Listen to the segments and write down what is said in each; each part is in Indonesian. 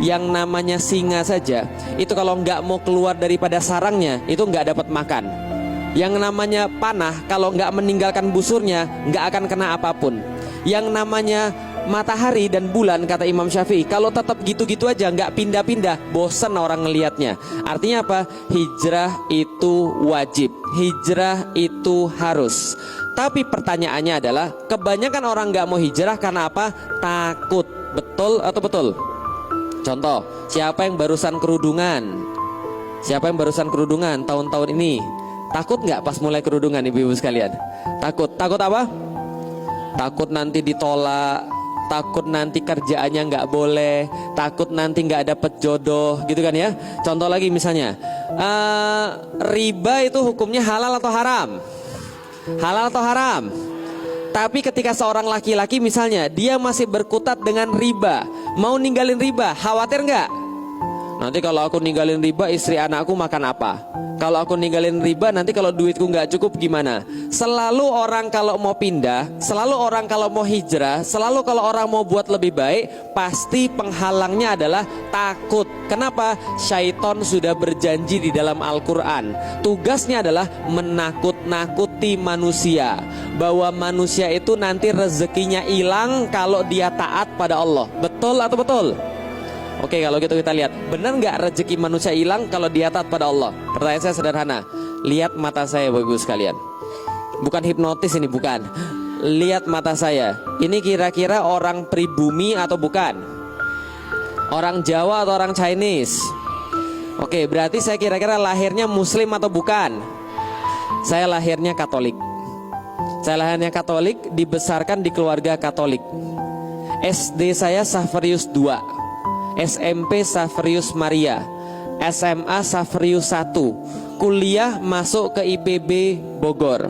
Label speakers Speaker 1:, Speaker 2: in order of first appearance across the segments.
Speaker 1: Yang namanya singa saja, itu kalau nggak mau keluar daripada sarangnya, itu nggak dapat makan. Yang namanya panah, kalau nggak meninggalkan busurnya, nggak akan kena apapun. Yang namanya matahari dan bulan, kata Imam Syafi'i, kalau tetap gitu-gitu aja, nggak pindah-pindah, bosan orang ngelihatnya. Artinya apa? Hijrah itu wajib, hijrah itu harus. Tapi pertanyaannya adalah, kebanyakan orang nggak mau hijrah karena apa? Takut. Betul atau betul? Contoh, siapa yang barusan kerudungan? Siapa yang barusan kerudungan tahun-tahun ini? Takut nggak pas mulai kerudungan, ibu-ibu sekalian? Takut. Takut apa? Takut nanti ditolak, takut nanti kerjaannya nggak boleh, takut nanti nggak dapet jodoh, gitu kan ya? Contoh lagi misalnya, riba itu hukumnya halal atau haram? Halal atau haram? Tapi ketika seorang laki-laki misalnya, dia masih berkutat dengan riba, mau ninggalin riba, khawatir nggak? Nanti kalau aku ninggalin riba, istri anakku makan apa? Kalau aku ninggalin riba, nanti kalau duitku nggak cukup gimana? Selalu orang kalau mau pindah, selalu orang kalau mau hijrah, selalu kalau orang mau buat lebih baik, pasti penghalangnya adalah takut. Kenapa? Syaiton sudah berjanji di dalam Al-Quran, tugasnya adalah menakut-nakuti manusia, bahwa manusia itu nanti rezekinya hilang kalau dia taat pada Allah. Betul atau betul? Oke, kalau gitu kita lihat, benar nggak rezeki manusia hilang kalau dia taat pada Allah? Pertanyaan saya sederhana. Lihat mata saya, bagus sekalian. Bukan hipnotis ini, bukan. Lihat mata saya. Ini kira-kira orang pribumi atau bukan? Orang Jawa atau orang Chinese? Oke, berarti saya kira-kira lahirnya Muslim atau bukan? Saya lahirnya Katolik. Saya lahirnya Katolik, dibesarkan di keluarga Katolik. SD saya Saverius II, SMP Saverius Maria, SMA Saverius I, kuliah masuk ke IPB Bogor.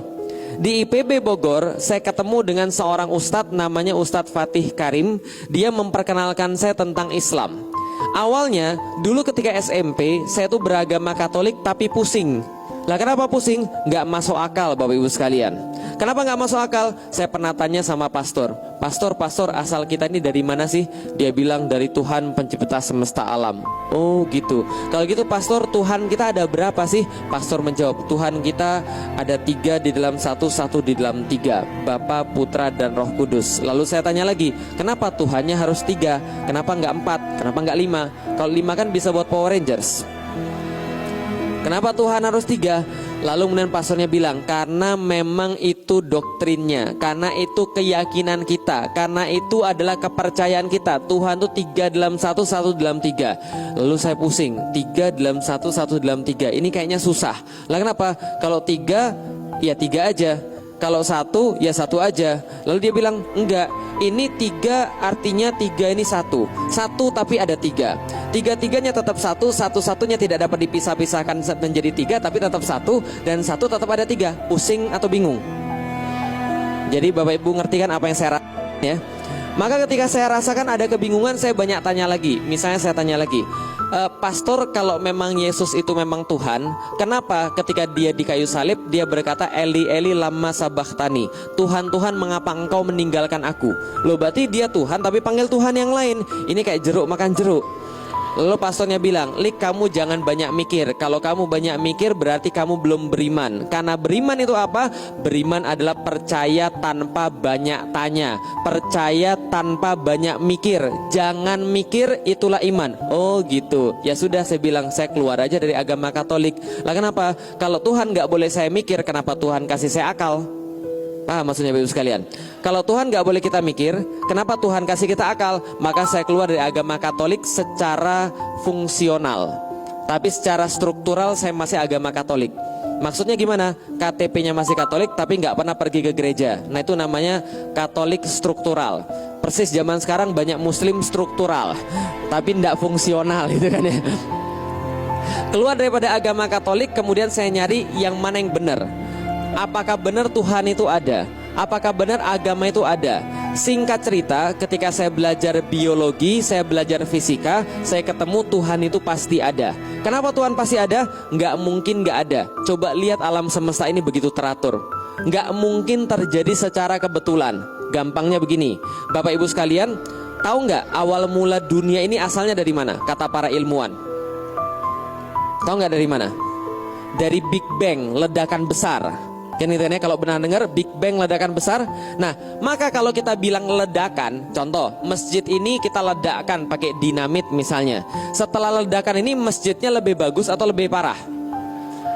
Speaker 1: Di IPB Bogor saya ketemu dengan seorang ustadz namanya Ustadz Fatih Karim. Dia memperkenalkan saya tentang Islam. Awalnya dulu ketika SMP saya tuh beragama Katolik tapi pusing. Lah kenapa pusing? Nggak masuk akal, Bapak Ibu sekalian. Kenapa nggak masuk akal? Saya pernah tanya sama pastor, Pastor, asal kita ini dari mana sih? Dia bilang dari Tuhan pencipta semesta alam. Oh gitu. Kalau gitu pastor, Tuhan kita ada berapa sih? Pastor menjawab, Tuhan kita ada 3 di dalam 1, 1 di dalam 3, Bapa, Putra, dan Roh Kudus. Lalu saya tanya lagi, kenapa Tuhannya harus 3? Kenapa nggak 4? Kenapa nggak 5? Kalau 5 kan bisa buat Power Rangers. Kenapa Tuhan harus 3? Lalu kemudian pastornya bilang, karena memang itu doktrinnya, karena itu keyakinan kita, karena itu adalah kepercayaan kita. Tuhan itu 3 dalam 1, 1 dalam 3. Lalu saya pusing, 3 dalam 1, 1 dalam 3. Ini kayaknya susah. Lah kenapa? Kalau 3, ya 3 aja. Kalau 1, ya 1 aja. Lalu dia bilang, enggak, ini 3 artinya 3 ini 1. 1 tapi ada 3. 3-3-nya tetap 1, 1-1-nya tidak dapat dipisah-pisahkan menjadi 3, tapi tetap 1, dan 1 tetap ada 3. Pusing atau bingung? Jadi Bapak Ibu ngerti kan apa yang saya rasakan ya? Maka ketika saya rasakan ada kebingungan, saya banyak tanya lagi. Misalnya saya tanya lagi, Pastor, kalau memang Yesus itu memang Tuhan, kenapa ketika dia di kayu salib dia berkata Eli Eli lama sabachthani, Tuhan Tuhan mengapa engkau meninggalkan aku? Loh berarti dia Tuhan tapi panggil Tuhan yang lain. Ini kayak jeruk makan jeruk. Lalu pastornya bilang, Lik, kamu jangan banyak mikir. Kalau kamu banyak mikir berarti kamu belum beriman. Karena beriman itu apa? Beriman adalah percaya tanpa banyak tanya, percaya tanpa banyak mikir. Jangan mikir, itulah iman. Oh gitu. Ya sudah, saya bilang saya keluar aja dari agama Katolik. Lah kenapa? Kalau Tuhan gak boleh saya mikir, kenapa Tuhan kasih saya akal? Paham maksudnya Bapak Ibu sekalian? Kalau Tuhan gak boleh kita mikir, kenapa Tuhan kasih kita akal? Maka saya keluar dari agama Katolik secara fungsional, tapi secara struktural saya masih agama Katolik. Maksudnya gimana? KTP-nya masih Katolik tapi gak pernah pergi ke gereja. Nah itu namanya Katolik struktural. Persis zaman sekarang banyak Muslim struktural tapi gak fungsional gitu kan ya. Keluar daripada agama Katolik, kemudian saya nyari yang mana yang benar. Apakah benar Tuhan itu ada? Apakah benar agama itu ada? Singkat cerita, ketika saya belajar biologi, saya belajar fisika, saya ketemu Tuhan itu pasti ada. Kenapa Tuhan pasti ada? Nggak mungkin nggak ada. Coba lihat alam semesta ini begitu teratur. Nggak mungkin terjadi secara kebetulan. Gampangnya begini, Bapak Ibu sekalian, Tahu nggak awal mula dunia ini asalnya dari mana? Kata para ilmuwan. Tahu nggak dari mana? Dari Big Bang, ledakan besar. Kan itu ya, kalau benar dengar Big Bang, ledakan besar. Nah, maka kalau kita bilang ledakan, contoh masjid ini kita ledakkan pakai dinamit misalnya. Setelah ledakan ini masjidnya lebih bagus atau lebih parah?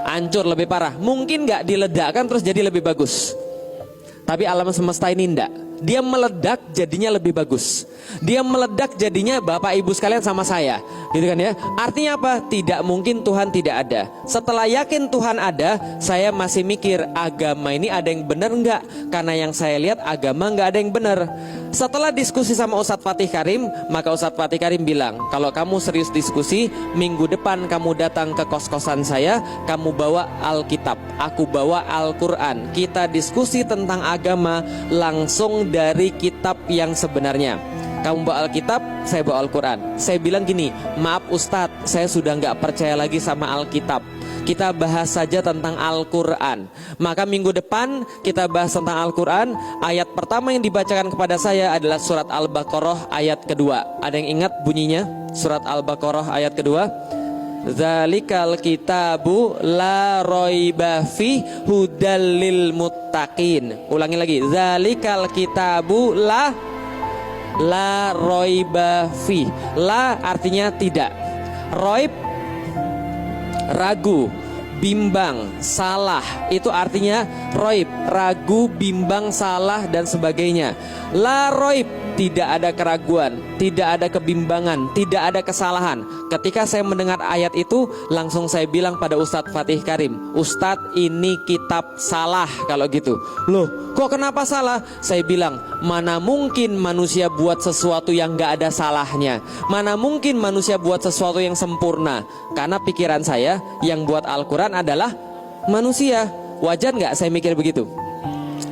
Speaker 1: Hancur, lebih parah. Mungkin nggak diledakkan terus jadi lebih bagus. Tapi alam semesta ini enggak. Dia meledak jadinya lebih bagus. Dia meledak jadinya Bapak Ibu sekalian sama saya. Gitu kan ya. Artinya apa? Tidak mungkin Tuhan tidak ada. Setelah yakin Tuhan ada, saya masih mikir agama ini ada yang benar enggak? Karena yang saya lihat agama enggak ada yang benar. Setelah diskusi sama Ustadz Fatih Karim, maka Ustadz Fatih Karim bilang, kalau kamu serius diskusi, minggu depan kamu datang ke kos-kosan saya, kamu bawa Alkitab, aku bawa Al-Quran. Kita diskusi tentang agama langsung dari kitab yang sebenarnya. Kamu bawa Alkitab, saya bawa Al-Quran. Saya bilang gini, maaf Ustadz, saya sudah nggak percaya lagi sama Alkitab. Kita bahas saja tentang Al-Quran. Maka minggu depan kita bahas tentang Al-Quran. Ayat pertama yang dibacakan kepada saya adalah surat Al-Baqarah ayat kedua. Ada yang ingat bunyinya? Surat Al-Baqarah ayat kedua. Zalikal kitabu la roiba fi hudal lil muttaqin. Ulangi lagi. Zalikal kitabu la roiba fi. La artinya tidak. Roib ragu, bimbang, salah. Itu artinya roib, ragu, bimbang, salah dan sebagainya. La roib, tidak ada keraguan, tidak ada kebimbangan, tidak ada kesalahan. Ketika saya mendengar ayat itu, langsung saya bilang pada Ustadz Fatih Karim, Ustadz ini kitab salah kalau gitu. Loh, kok kenapa salah? Saya bilang, mana mungkin manusia buat sesuatu yang gak ada salahnya. Mana mungkin manusia buat sesuatu yang sempurna. Karena pikiran saya, yang buat Al-Quran adalah manusia. Wajar gak saya mikir begitu?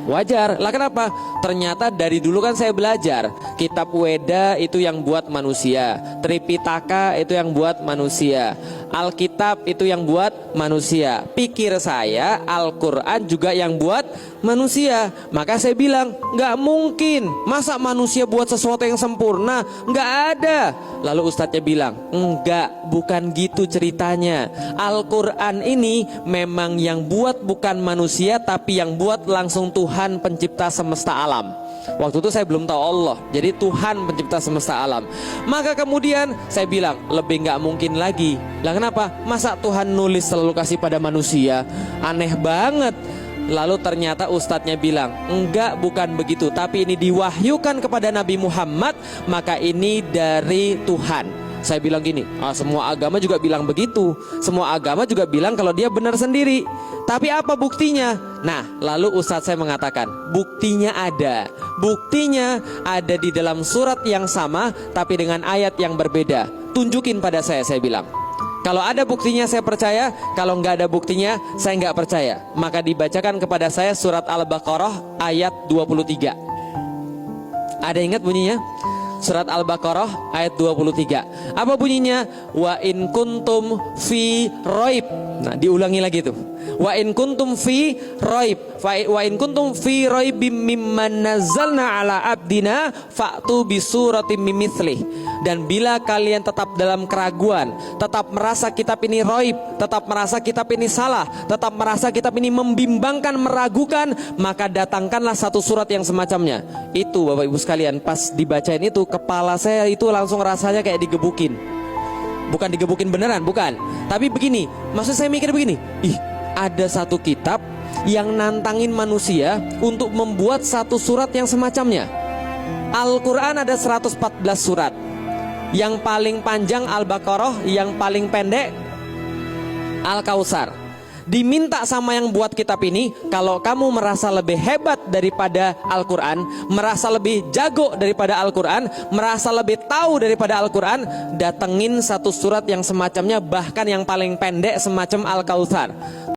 Speaker 1: Wajar. Lah kenapa? Ternyata dari dulu kan saya belajar kitab Weda itu yang buat manusia, Tripitaka itu yang buat manusia, Alkitab itu yang buat manusia. Pikir saya Al-Quran juga yang buat manusia. Maka saya bilang gak mungkin. Masa manusia buat sesuatu yang sempurna? Gak ada. Lalu ustadznya bilang, enggak, bukan gitu ceritanya. Al-Quran ini memang yang buat bukan manusia, tapi yang buat langsung Tuhan pencipta semesta alam. Waktu itu saya belum tahu Allah, jadi Tuhan pencipta semesta alam. Maka kemudian saya bilang, lebih gak mungkin lagi. Lah kenapa? Masa Tuhan nulis selalu kasih pada manusia? Aneh banget. Lalu ternyata ustadznya bilang, enggak, bukan begitu, tapi ini diwahyukan kepada Nabi Muhammad, maka ini dari Tuhan. Saya bilang gini, semua agama juga bilang begitu. Semua agama juga bilang kalau dia benar sendiri. Tapi apa buktinya? Nah, lalu ustadz saya mengatakan, buktinya ada. Buktinya ada di dalam surat yang sama, tapi dengan ayat yang berbeda. Tunjukin pada saya bilang. Kalau ada buktinya saya percaya, kalau nggak ada buktinya saya nggak percaya. Maka dibacakan kepada saya surat Al-Baqarah ayat 23. Ada ingat bunyinya? Surat Al-Baqarah ayat 23. Apa bunyinya? Wa in kuntum fi roib. Nah, diulangi lagi tuh. Wa in kuntum fi roib. Wa in kuntum fi roibim mimman nazzalna ala abdina fa'tu bisuratim mimithli. Dan bila kalian tetap dalam keraguan, tetap merasa kitab ini roib, tetap merasa kitab ini salah, tetap merasa kitab ini membimbangkan, meragukan, maka datangkanlah satu surat yang semacamnya. Itu Bapak Ibu sekalian, pas dibacain itu, kepala saya itu langsung rasanya kayak digebukin. Bukan digebukin beneran, bukan. Tapi begini, maksud saya mikir begini, ada satu kitab yang nantangin manusia untuk membuat satu surat yang semacamnya. Al-Quran ada 114 surat. Yang paling panjang Al-Baqarah, yang paling pendek Al-Kautsar. Diminta sama yang buat kitab ini, kalau kamu merasa lebih hebat daripada Al-Quran, merasa lebih jago daripada Al-Quran, merasa lebih tahu daripada Al-Quran, datengin satu surat yang semacamnya, bahkan yang paling pendek semacam Al-Kautsar.